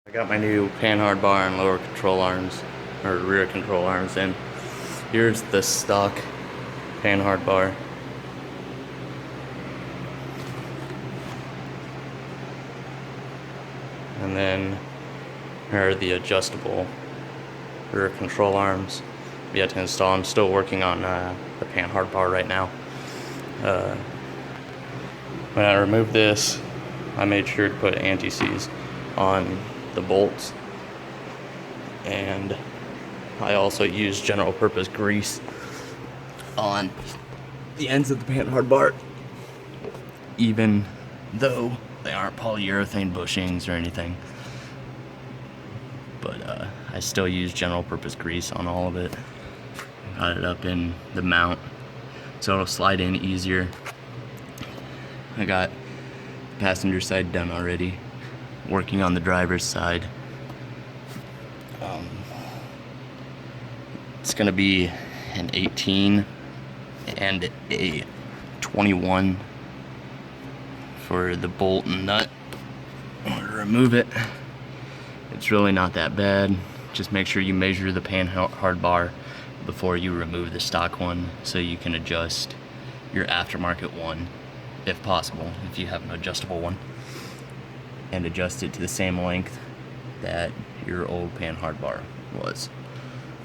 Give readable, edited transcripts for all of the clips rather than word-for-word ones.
I got my new panhard bar and lower control arms, or rear control arms, and here's the stock panhard bar. And then here are the adjustable rear control arms. Yet to install. I'm still working on the panhard bar right now. When I removed this, I made sure to put anti-seize on the bolts, and I also used general purpose grease on the ends of the panhard bar, even though they aren't polyurethane bushings or anything. But I still use general purpose grease on all of it. Got it up in the mount so it'll slide in easier. I got the passenger side done already, working on the driver's side. It's gonna be an 18 and a 21 for the bolt and nut. I'm gonna remove it. It's really not that bad. Just make sure you measure the panhard bar before you remove the stock one, so you can adjust your aftermarket one if possible, if you have an adjustable one, and adjust it to the same length that your old panhard bar was.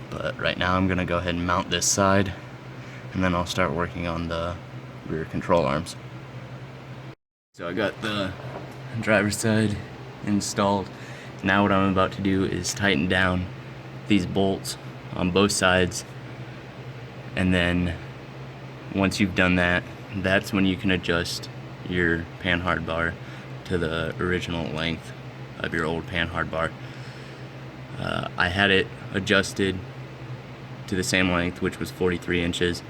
But right now I'm gonna go ahead and mount this side, and then I'll start working on the rear control arms. So I got the driver's side installed. Now what I'm about to do is tighten down these bolts on both sides, and then once you've done that, that's when you can adjust your panhard bar to the original length of your old panhard bar. I had it adjusted to the same length, which was 43 inches,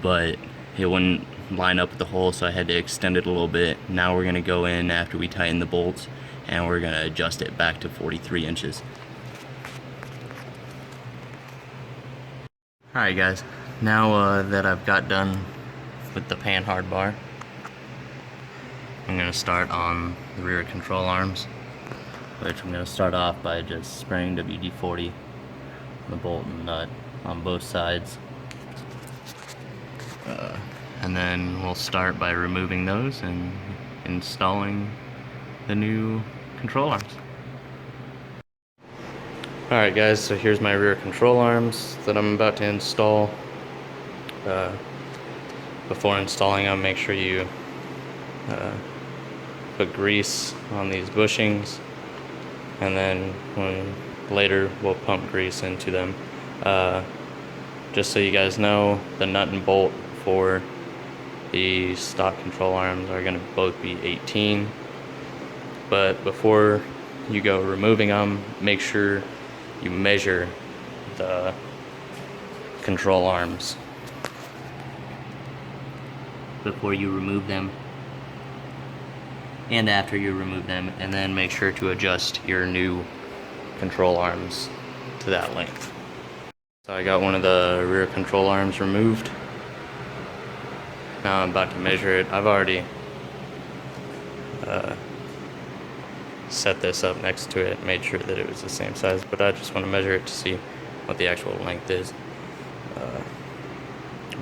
but it wouldn't line up with the hole, so I had to extend it a little bit. Now we're gonna go in after we tighten the bolts, and we're gonna adjust it back to 43 inches. Alright guys, now that I've got done with the panhard bar, I'm gonna start on the rear control arms, which I'm gonna start off by just spraying WD-40 on the bolt and nut on both sides. And then we'll start by removing those and installing the new control arms. Alright guys, so here's my rear control arms that I'm about to install. Before installing them, make sure you put grease on these bushings, and then later we'll pump grease into them. Just so you guys know, the nut and bolt for the stock control arms are going to both be 18, but before you go removing them, make sure you measure the control arms before you remove them and after you remove them, and then make sure to adjust your new control arms to that length. So I got one of the rear control arms removed. Now I'm about to measure it. I've already set this up next to it, made sure that it was the same size, but I just want to measure it to see what the actual length is.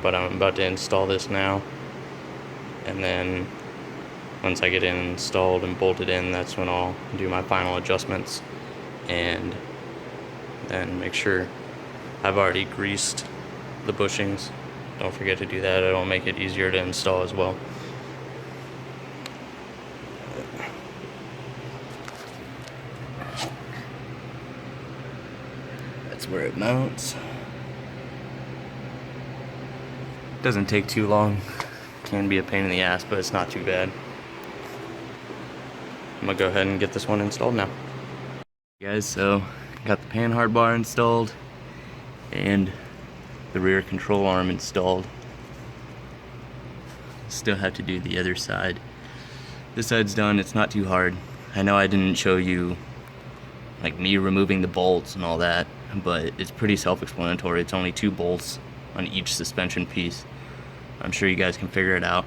But I'm about to install this now, and then once I get it installed and bolted in, that's when I'll do my final adjustments, and then make sure I've already greased the bushings. Don't forget to do that. It'll make it easier to install as well. That's where it mounts. Doesn't take too long. Can be a pain in the ass, but it's not too bad. I'm gonna go ahead and get this one installed now. Guys, so got the panhard bar installed and the rear control arm installed. Still have to do the other side. This side's done. It's not too hard. I know I didn't show you like me removing the bolts and all that, but it's pretty self-explanatory. It's only 2 bolts on each suspension piece. I'm sure you guys can figure it out.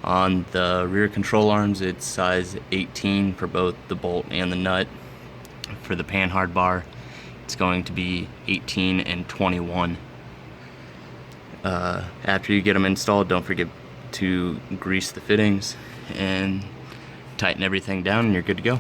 On the rear control arms, it's size 18 for both the bolt and the nut. For the panhard bar, it's going to be 18 and 21. After you get them installed, don't forget to grease the fittings and tighten everything down, and you're good to go.